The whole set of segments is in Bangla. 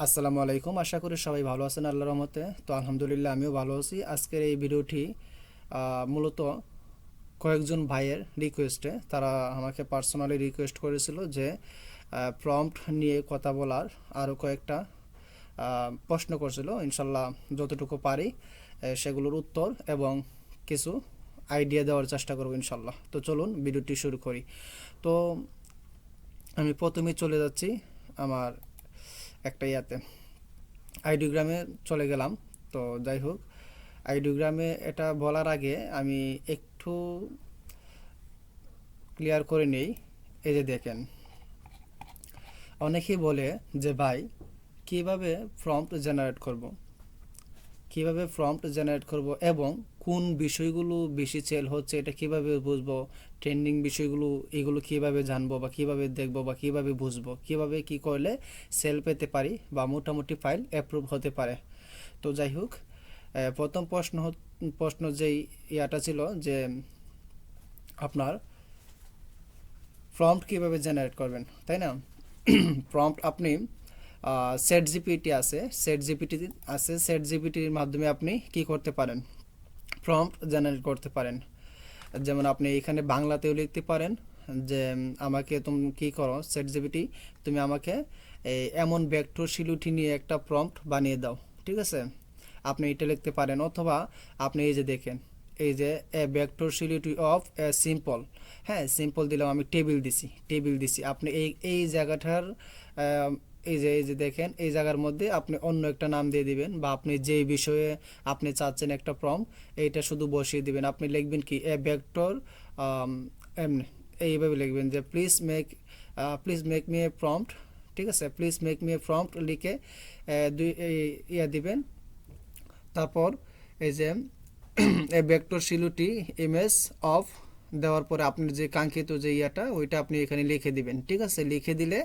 আসসালামু আলাইকুম। আশা করি সবাই ভালো আছেন আল্লাহর রহমতে। তো আলহামদুলিল্লাহ আমিও ভালো আছি। আজকের এই ভিডিওটি মূলত কয়েকজন ভাইয়ের রিকোয়েস্টে তারা আমাকে পার্সোনালি রিকোয়েস্ট করেছিল যে প্রম্পট নিয়ে কথা বলার আরও কয়েকটা প্রশ্ন করছিল। ইনশাল্লাহ যতটুকু পারি সেগুলোর উত্তর এবং কিছু আইডিয়া দেওয়ার চেষ্টা করব ইনশাল্লাহ। তো চলুন ভিডিওটি শুরু করি। তো আমি প্রথমেই চলে যাচ্ছি আমার একটা আইডিওগ্রামে চলে গেলাম। তো যাই হোক, আইডিওগ্রামে এটা বলার আগে আমি একটু ক্লিয়ার করে নেই। এই যে দেখেন, অনেকেই বলে যে ভাই কিভাবে প্রম্পট জেনারেট করব, কিভাবে প্রম্পট জেনারেট করব এবং কোন বিষয়গুলো বেশি সেল হচ্ছে এটা কিভাবে বুঝবো, ট্রেন্ডিং বিষয়গুলো এগুলো কিভাবে জানবো বা কিভাবে দেখবো বা কিভাবে বুঝবো, কিভাবে কি করলে সেল পেতে পারি বা মোটামুটি ফাইল অ্যাপ্রুভ হতে পারে। তো যাই হোক, প্রথম প্রশ্ন যেই ইয়াটা ছিল যে আপনার প্রম্পট কিভাবে জেনারেট করবেন, তাই না? প্রম্পট আপনি সেট জিপিটি আছে, সেট জিপিটির মাধ্যমে আপনি কি করতে পারেন, প্রম্পট জেনারেট করতে পারেন। যেমন আপনি এখানে বাংলাতেও লিখতে পারেন যে আমাকে তুমি কি করো সেট জিপিটি, তুমি আমাকে এমন ভেক্টর শিলুটি নিয়ে একটা প্রম্পট বানিয়ে দাও, ঠিক আছে? আপনি এটা লিখতে পারেন, অথবা আপনি এই যে দেখেন, এই যে এ ভেক্টর শিলুটি অফ এ সিম্পল, হ্যাঁ সিম্পল দিলাম, আমি টেবিল দিছি আপনি এই জায়গাটার এই যে দেখেন, এই জায়গার মধ্যে আপনি অন্য একটা নাম দিয়ে দিবেন, বা আপনি যেই বিষয়ে আপনি চাচ্ছেন একটা প্রম্পট এইটা শুধু বসিয়ে দিবেন। আপনি লিখবেন কি এ ভেক্টর, এমনি এইভাবে লিখবেন যে please make me a prompt, ঠিক আছে? Please make me a prompt লিখে ইয়া দিবেন। তারপর এই যে এই ভেক্টর শিলুটি ইমেজ অফ দেওয়ার পরে আপনি যে কাঙ্ক্ষিত যে ইয়াটা ওইটা আপনি এখানে লিখে দিবেন, ঠিক আছে? লিখে দিলে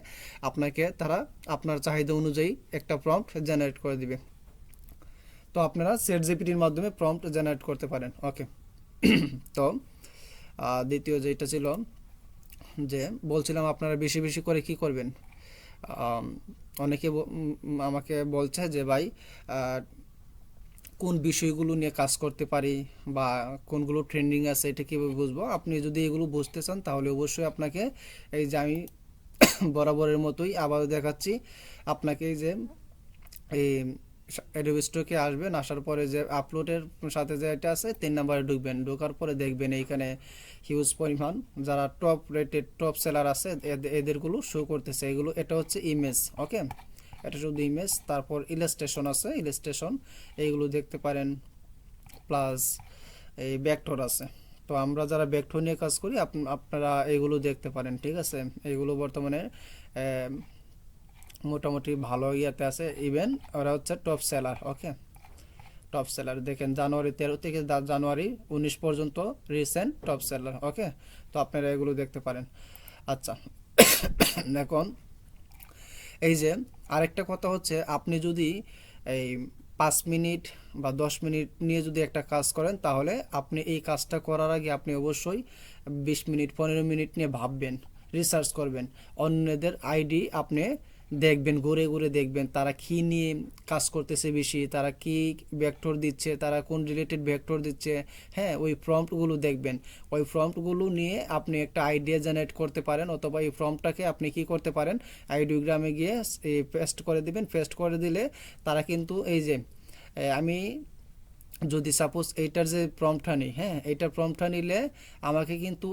আপনাকে তারা আপনার চাহিদা অনুযায়ী একটা প্রম্পট জেনারেট করে দিবে। তো আপনারা সেট জিপিটির মাধ্যমে প্রম্পট জেনারেট করতে পারেন। ওকে। তো দ্বিতীয় যেটা ছিল যে বলছিলাম আপনারা বেশি বেশি করে কি করবেন। আম, অনেকে আমাকে বলছে যে ভাই কোন বিষয়গুলো নিয়ে কাজ করতে পারি বা কোনগুলো ট্রেন্ডিং আছে এটা কীভাবে বুঝবো। আপনি যদি এগুলো বুঝতে চান তাহলে অবশ্যই আপনাকে এই যে আমি বরাবরের মতোই আবার দেখাচ্ছি আপনাকে, এই যে এই অ্যাডোবি স্টকে আসবেন, আসার পরে যে আপলোডের সাথে যে এটা আছে 3 নম্বরে ঢুকবেন, ঢোকার পরে দেখবেন এইখানে হিউজ পরিমাণ যারা টপ রেটেড টপ সেলার আছে এদেরগুলো শো করতেছে। এগুলো এটা হচ্ছে ইমেজ, ওকে? এটা শুধু ইমেজ। তারপর ইলাস্ট্রেশন আছে, ইলাস্ট্রেশন এইগুলো দেখতে পারেন, প্লাস এই ভেক্টর আছে। তো আমরা যারা ভেক্টর নিয়ে কাজ করি আপনারা এগুলো দেখতে পারেন, ঠিক আছে? এইগুলো বর্তমানে মোটামুটি ভালো ইয়াতে আছে, ইভেন ওরা হচ্ছে টপ সেলার, ওকে? টপ সেলার দেখেন জানুয়ারি 13 থেকে জানুয়ারি 19 পর্যন্ত রিসেন্ট টপ সেলার, ওকে? তো আপনারা এগুলো দেখতে পারেন। আচ্ছা, এখন এই যে আরেকটা কথা হচ্ছে, আপনি যদি এই 5 মিনিট বা 10 মিনিট নিয়ে যদি একটা কাজ করেন তাহলে আপনি এই কাজটা করার আগে আপনি অবশ্যই 20 মিনিট 15 মিনিট নিয়ে ভাববেন, রিসার্চ করবেন, অন্যদের আইডি আপনি দেখবেন, ঘুরে ঘুরে দেখবেন তারা কি নিয়ে কাজ করতেছে বেশি, তারা কি ভেক্টর দিচ্ছে, তারা কোন রিলেটেড ভেক্টর দিচ্ছে, হ্যাঁ ওই প্রম্পটগুলো দেখবেন। ওই প্রম্পটগুলো নিয়ে আপনি একটা আইডিয়া জেনারেট করতে পারেন, অথবা এই প্রম্পটটাকে আপনি কি করতে পারেন, আইডিওগ্রামে গিয়ে পেস্ট করে দিবেন। পেস্ট করে দিলে তারা কিন্তু এই যে আমি যদি সাপোজ এইটার যে প্রম্পটটা নিই, হ্যাঁ এইটার প্রম্পটটা নিলে আমাকে কিন্তু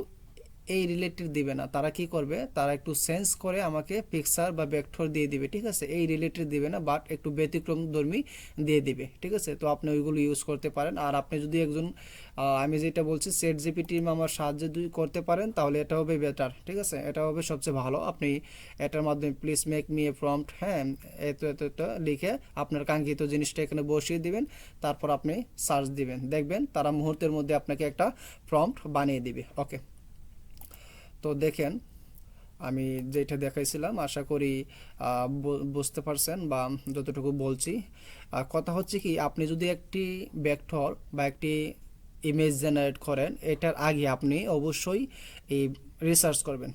এই রিলেটেড দিবে না, তারা কি করবে, তারা একটু সেন্স করে আমাকে পিকচার বা ভেক্টর দিয়ে দিবে, ঠিক আছে? এই রিলেটেড দিবে না, বাট একটু ব্যতিক্রম ধর্মী দিয়ে দিবে, ঠিক আছে? তো আপনি ওইগুলো ইউজ করতে পারেন। আর আপনি যদি একজন আমি যেটা বলছি সেট জিপিটি আমার সাহায্য যদি করতে পারেন তাহলে এটা হবে বেটার, ঠিক আছে? এটা হবে সবচেয়ে ভালো। আপনি এটার মাধ্যমে please make me a prompt, হ্যাঁ এত এত এত লিখে আপনার কাঙ্ক্ষিত জিনিসটা এখানে বসিয়ে দিবেন, তারপর আপনি সার্চ দিবেন, দেখবেন তারা মুহূর্তের মধ্যে আপনাকে একটা প্রম্পট বানিয়ে দিবে, ওকে? তো দেখেন, আমি যেটা দেখাইছিলাম আশা করি বুঝতে পারছেন বা যতটুকু বলছি। কথা হচ্ছে কি, আপনি যদি একটি ভেক্টর বা একটি ইমেজ জেনারেট করেন এটার আগে আপনি অবশ্যই এই রিসার্চ করবেন,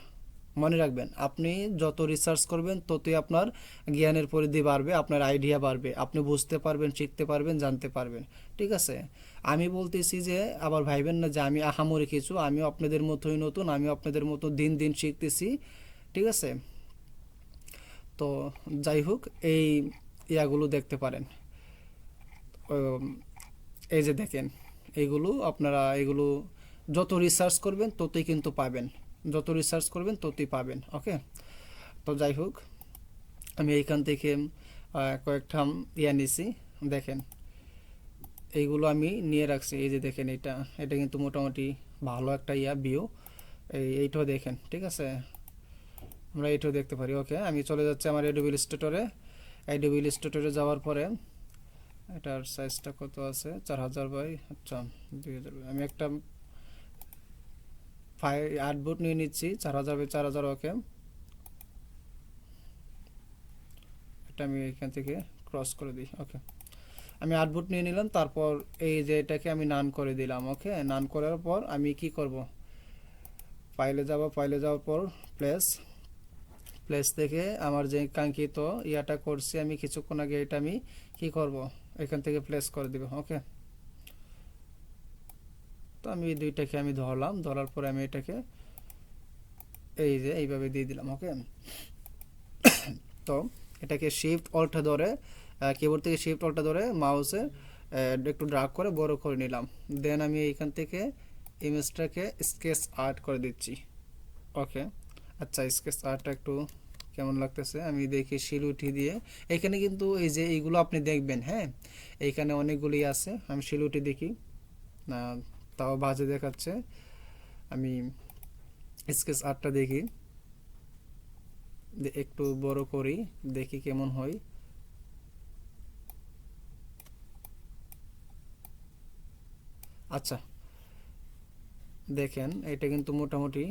মনে রাখবেন, আপনি যত রিসার্চ করবেন ততই আপনার জ্ঞানের পরিধি বাড়বে, আপনার আইডিয়া বাড়বে, আপনি বুঝতে পারবেন, শিখতে পারবেন, জানতে পারবেন। ঠিক আছে, আমি বলতেছি যে আবার ভাইবেন না যে আমি আহামরি কিছু, আমিও আপনাদের মতোই নতুন, আমিও আপনাদের মতো দিন দিন শিখতেছি। ঠিক আছে, তো যাই হোক, এই ইয়াগুলো দেখতে পারেন। উম, এই যে দেখেন, এইগুলো আপনারা এগুলো যত রিসার্চ করবেন ততই কিন্তু পাবেন, যত রিসার্চ করবেন ততই পাবেন। ওকে, তো যাই হোক, আমি এইখান থেকে কয়েকটা ইয়া নিছি। দেখেন, এইগুলো আমি নিয়ে রাখছি। এই যে দেখেন, এটা এটা কিন্তু মোটামুটি ভালো একটা ইয়া ভিউ। এইটাও দেখেন। ঠিক আছে, আমরা এইটাও দেখতে পারি। ওকে, আমি চলে যাচ্ছি আমার এডোবি ইলাস্ট্রেটরে। এডোবি ইলাস্ট্রেটরে যাওয়ার পরে এটার সাইজটা কত আছে, 4000 বাই, আচ্ছা 2000। আমি একটা 8 বুট নিয়ে নিচ্ছি, 4000 বাই 4000। ওকে, এটা আমি এখান থেকে ক্রস করে দিই। ওকে, আমি 8 বুট নিয়ে নিলাম। তারপর এই যে এটাকে আমি নান করে দিলাম। ওকে, নান করার পর আমি কি করব, ফাইলে যাব, ফাইলে যাওয়ার পর প্লেস, প্লেস থেকে আমার যে কাঙ্ক্ষিত ইয়াটা করছি আমি কিছুক্ষণ আগে, এটা আমি কি করব, এখান থেকে প্লেস করে দিব। ওকে, তো আমি এই দুইটাকে আমি ধরলাম, ধরার পরে আমি এটাকে এই যে এইভাবে দিয়ে দিলাম। ওকে, তো এটাকে শিফট অল্টা ধরে, কিবোর্ড থেকে শিফট অল্টা ধরে মাউসে একটু ড্রাগ করে বড় করে নিলাম। দেন আমি এইখান থেকে ইমেজটাকে স্কেচ আর্ট করে দিচ্ছি। ওকে, আচ্ছা, স্কেচ আর্টটা একটু কেমন লাগতেছে আমি দেখি, শিল উঠিয়ে দিয়ে। এখানে কিন্তু এই যে এইগুলো আপনি দেখবেন, হ্যাঁ, এইখানে অনেকগুলি আছে। আমি শিল উঠিয়ে দেখি, না তাও বাজে দেখাচ্ছে। আমি স্কেচ আর্টটা দেখি, একটু বড় করি, দেখি কেমন হয়। আচ্ছা, দেখেন এটা কিন্তু মোটামুটি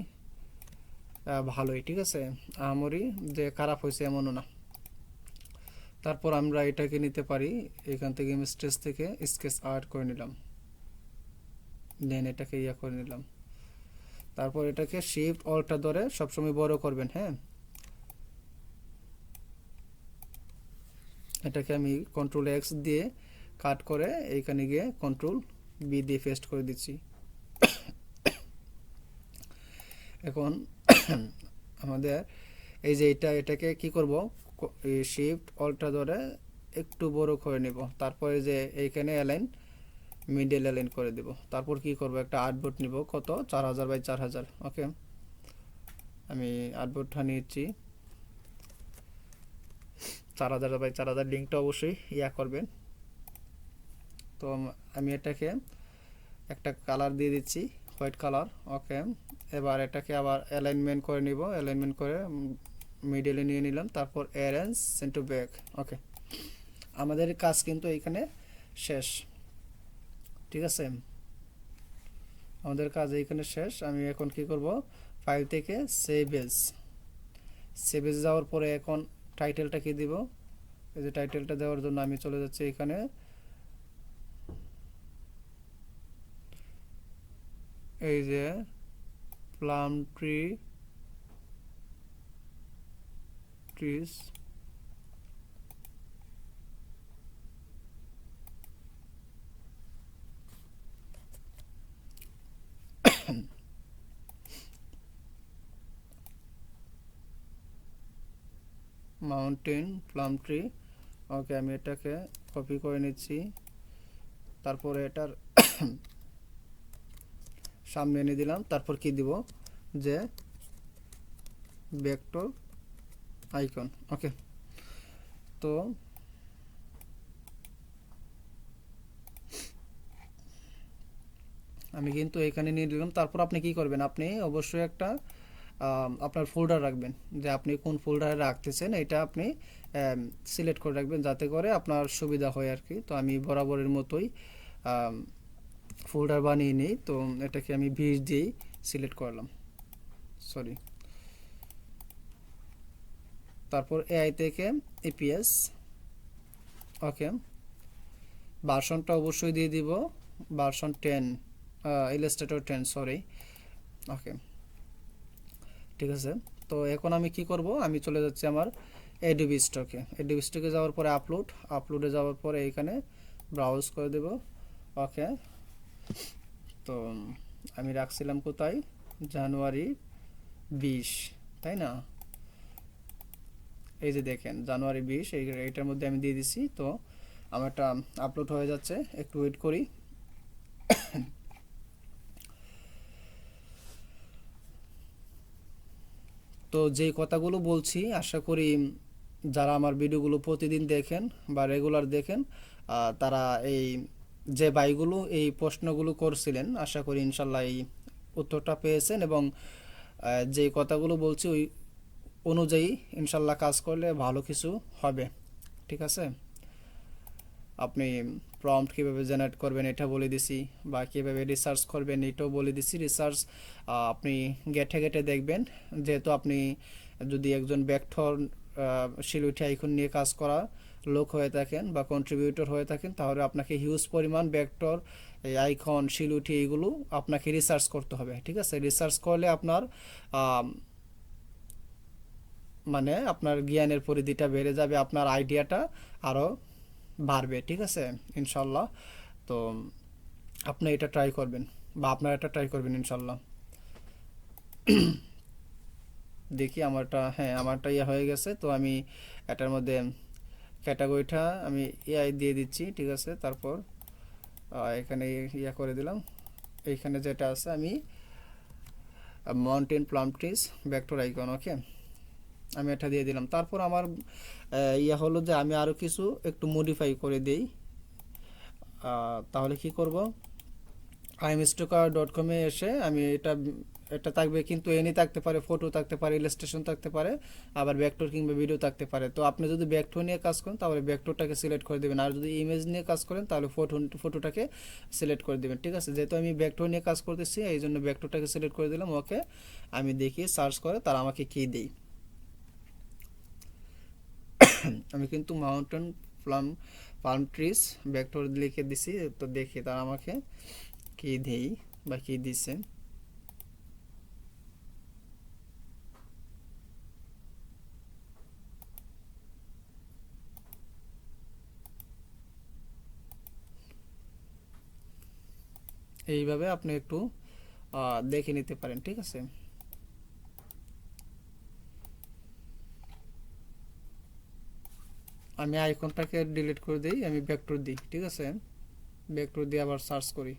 ভালোই। ঠিক আছে, আমারই যে খারাপ হয়েছে এমনও না। তারপর আমরা এটাকে নিতে পারি এখান থেকে, স্টেজ থেকে স্কেচ আর্ট করে নিলাম, দেন এটাকে ইয়া করে নিলাম। তারপর এটাকে শিফট অল্টা ধরে সবসময় বড় করবেন। হ্যাঁ, এটাকে আমি কন্ট্রোল এক্স দিয়ে কাট করে এইখানে গিয়ে কন্ট্রোল বি দিয়ে পেস্ট করে দিচ্ছি। এখন আমাদের এই যে এটাকে কি করব, শিফট অল্টা ধরে একটু বড় করে নেব। তারপরে যে এইখানে অ্যালাইন, মিডল অ্যালাইন করে দেব। তারপর কি করব, একটা আর্টবোর্ড নিব, কত, 4000 বাই 4000। ওকে, আমি আর্টবোর্ডটা নিয়েছি 4000 বাই 4000। লিঙ্কটা অবশ্যই ইয়া করবেন। তো আমি এটাকে একটা কালার দিয়ে দিচ্ছি, হোয়াইট কালার। ওকে, এবার এটাকে আবার অ্যালাইনমেন্ট করে নিব, অ্যালাইনমেন্ট করে মিডলে নিয়ে নিলাম। তারপর অ্যারেঞ্জ সেন্টার ব্যাক। ওকে, আমাদের কাজ কিন্তু এইখানে শেষ। ঠিক আছে, আমাদের কাজ এইখানে শেষ। আমি এখন কি করব, ফাইল থেকে সেভ এজ, সেভ এজ যাওয়ার পরে এখন টাইটেলটা কি দিব, এই যে টাইটেলটা দেওয়ার জন্য আমি চলে যাচ্ছি এখানে, এই যে plum trees mountain plum tree. Okay, আমি এটাকে কপি করে নিচ্ছি। তারপরে এটার সামনে এনে দিলাম। তারপর কি দিব, যে ভেক্টর আইকন। ওকে, তো আমি কিন্তু এখানে নিয়ে দিলাম। তারপর আপনি কি করবেন, আপনি অবশ্যই একটা আপনার ফোল্ডার রাখবেন, যে আপনি কোন ফোল্ডারে রাখতেছেন এটা আপনি সিলেক্ট করে রাখবেন, যাতে করে আপনার সুবিধা হয় আর কি। তো আমি বরাবরের মতোই ফোল্ডার বানিয়ে নিই। তো এটাকে আমি 20 দিয়েই সিলেক্ট করলাম, সরি। তারপর এআই থেকে এপিএস। ওকে, ভার্সনটা অবশ্যই দিয়ে দিব, ভার্সন 10, ইলাস্ট্রেটর 10, সরি। ওকে, ঠিক আছে। তো এখন আমি কি করব, আমি চলে যাচ্ছি আমার এডোবি স্টকে। এডোবি স্টকে যাওয়ার পরে আপলোডে যাওয়ার পরে এইখানে ব্রাউজ করে দেব। ওকে, তো আমি রাখছিলাম কোথায়, জানুয়ারি 20, তাই না? এই যে দেখেন জানুয়ারি 20, এইটার মধ্যে আমি দিয়ে দিছি। তো আমারটা আপলোড হয়ে যাচ্ছে, একটু ওয়েট করি। তো যেই কথাগুলো বলছি আশা করি যারা আমার ভিডিওগুলো প্রতিদিন দেখেন বা রেগুলার দেখেন, তারা এই যে ভাইগুলো এই প্রশ্নগুলো করছিলেন, আশা করি ইনশাল্লাহ এই উত্তরটা পেয়েছেন, এবং যে কথাগুলো বলছি ওই অনুযায়ী ইনশাল্লাহ কাজ করলে ভালো কিছু হবে। ঠিক আছে, আপনি প্রম্পট কীভাবে জেনারেট করবেন এটা বলে দিছি, বা কীভাবে রিসার্চ করবেন এটাও বলে দিছি। রিসার্চ আপনি গেটে গেটে দেখবেন, যেহেতু আপনি যদি একজন ভেক্টর শিলুটি আইকন নিয়ে কাজ করা লোক হয়ে থাকেন বা কন্ট্রিবিউটর হয়ে থাকেন, তাহলে আপনাকে হিউজ পরিমাণ ভেক্টর এই আইকন শিলুটি এইগুলো আপনাকে রিসার্চ করতে হবে। ঠিক আছে, রিসার্চ করলে আপনার মানে আপনার জ্ঞানের পরিধিটা বেড়ে যাবে, আপনার আইডিয়াটা আরও বাড়বে। ঠিক আছে ইনশাল্লাহ। তো আপনি এটা ট্রাই করবেন, বা আপনারা এটা ট্রাই করবেন ইনশাল্লাহ। দেখি আমারটা, হ্যাঁ আমারটা ইয়ে হয়ে গেছে। তো আমি এটার মধ্যে ক্যাটাগরিটা আমি এআই দিয়ে দিচ্ছি। ঠিক আছে, তারপর এখানে ইয়া করে দিলাম। এইখানে যেটা আছে আমি mountain plum trees vector icon, okay আমি এটা দিয়ে দিলাম। তারপর আমার ইয়া হলো যে আমি আরও কিছু একটু মডিফাই করে দিই। তাহলে কি করব, imstocker.com এ এসে আমি এটা থাকবে, কিন্তু এনি থাকতে পারে, ফটো থাকতে পারে, ইলাস্ট্রেশন থাকতে পারে, আবার ভেক্টর কিংবা ভিডিও থাকতে পারে। তো আপনি যদি ভেক্টর নিয়ে কাজ করেন তাহলে ভেক্টরটাকে সিলেক্ট করে দেবেন, আর যদি ইমেজ নিয়ে কাজ করেন তাহলে ফটোটাকে সিলেক্ট করে দেবেন। ঠিক আছে, যেহেতু আমি ভেক্টর নিয়ে কাজ করতেছি এই জন্য ভেক্টরটাকে সিলেক্ট করে দিলাম। ওকে, আমি দেখি সার্চ করে তারা আমাকে কী দেই। আমি কিন্তু মাউন্টেন পাল্ম ট্রিজ ভেক্টর লিখে দিছি, তো দেখি তারা আমাকে কি দেই বা কি দিছে। এইভাবে আপনি একটু দেখে নিতে পারেন। ঠিক আছে, আমি আইকনটাকে ডিলিট করে দিই, আমি ভেক্টর দিই। ঠিক আছে, ভেক্টর দিয়ে আবার সার্চ করি।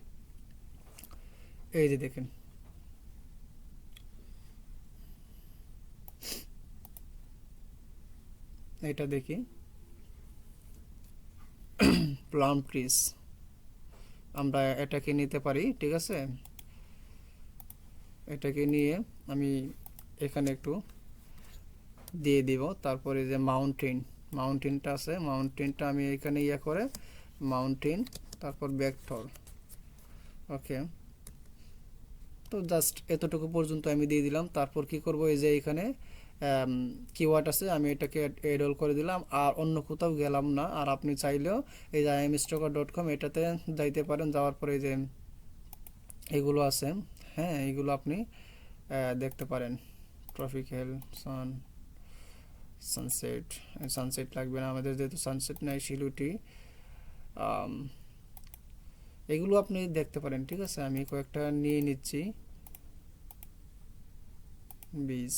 এই যে দেখেন এটা দেখি, প্লাম ট্রিজ আমরা এটাকে নিতে পারি। ঠিক আছে, এটাকে নিয়ে আমি এখানে একটু দিয়ে দিব। তারপরে যে মাউন্টেনটা আছে, মাউন্টেনটা আমি এখানে ইয়ে করে মাউন্টেন, তারপর ভেক্টর। ওকে, তো জাস্ট এতটুকু পর্যন্ত আমি দিয়ে দিলাম। তারপর কি করব, এই যে এখানে কিওয়ার্ড আছে আমি এটাকে এড অল করে দিলাম, আর অন্য কোথাও গেলাম না। আর আপনি চাইলেও এই যে imstocker.com এটাতে যাইতে পারেন, যাওয়ার পরে যে এগুলো আছে, হ্যাঁ এইগুলো আপনি দেখতে পারেন। ট্রপিক্যাল সানসেট লাগবে না আমাদের, যেহেতু সানসেট নাই, শিলুটি, এগুলো আপনি দেখতে পারেন। ঠিক আছে, আমি কয়েকটা নিয়ে নিচ্ছি। বীজ,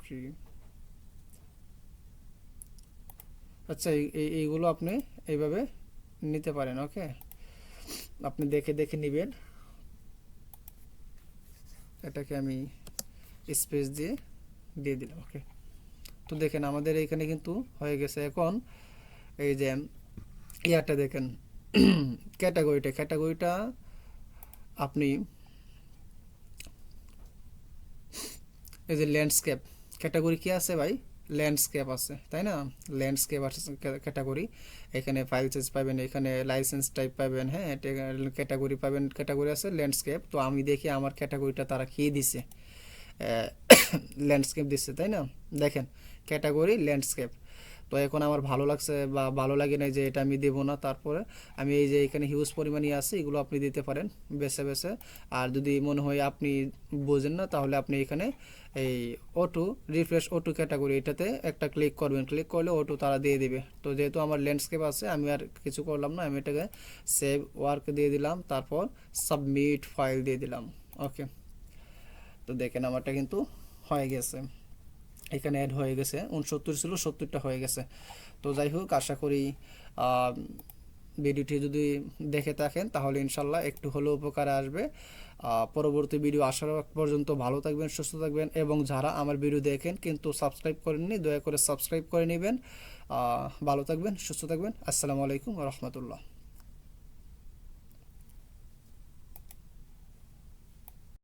ট্রি, আচ্ছা এইগুলো আপনি এইভাবে নিতে পারেন। ওকে, আপনি দেখে দেখে নেবেন। এটাকে আমি স্পেস দিয়ে দিলাম। ওকে, তো দেখেন আমাদের এখানে কিন্তু হয়ে গেছে। এখন এই যে ইয়ারটা দেখেন, ক্যাটাগরিটা আপনি এই যে ল্যান্ডস্কেপ ক্যাটাগরি কি আছে ভাই, ল্যান্ডস্কেপ আছে তাই না, ল্যান্ডস্কেপ আছে ক্যাটাগরি। এখানে ফাইল সাইজ পাবেন, এখানে লাইসেন্স টাইপ পাবেন, হ্যাঁ ক্যাটাগরি পাবেন, ক্যাটাগরি আছে ল্যান্ডস্কেপ। তো আমি দেখি আমার ক্যাটাগরিটা তারা কি দিছে, ল্যান্ডস্কেপ দিচ্ছে তাই না, দেখেন ক্যাটাগরি ল্যান্ডস্কেপ। তো এখন আমার ভালো লাগছে বা ভালো লাগে না যে এটা আমি দেবো না, তারপরে আমি এই যে এখানে হিউজ পরিমাণই আছে, এগুলো আপনি দিতে পারেন বেছে বেছে। আর যদি মনে হয় আপনি বোঝেন না, তাহলে আপনি এখানে এই অটো রিফ্রেশ অটো ক্যাটাগরি এটাতে একটা ক্লিক করবেন, ক্লিক করলে অটো তারা দিয়ে দিবে। তো যেহেতু আমার ল্যান্ডস্কেপ আছে, আমি আর কিছু করলাম না, আমি এটাকে সেভ ওয়ার্ক দিয়ে দিলাম, তারপর সাবমিট ফাইল দিয়ে দিলাম। ওকে, তো দেখেন আমারটা কিন্তু হয়ে গেছে, এখানে অ্যাড হয়ে গেছে, 69 ছিল 70টা হয়ে গেছে। তো যাই হোক, আশা করি ভিডিওটি যদি দেখে থাকেন তাহলে ইনশাল্লাহ একটু হলেও উপকারে আসবে। পরবর্তী ভিডিও আসার পর্যন্ত ভালো থাকবেন, সুস্থ থাকবেন, এবং যারা আমার ভিডিও দেখেন কিন্তু সাবস্ক্রাইব করেননি, দয়া করে সাবস্ক্রাইব করে নেবেন। ভালো থাকবেন, সুস্থ থাকবেন। আসসালামু আলাইকুম ওয়া রাহমাতুল্লাহ।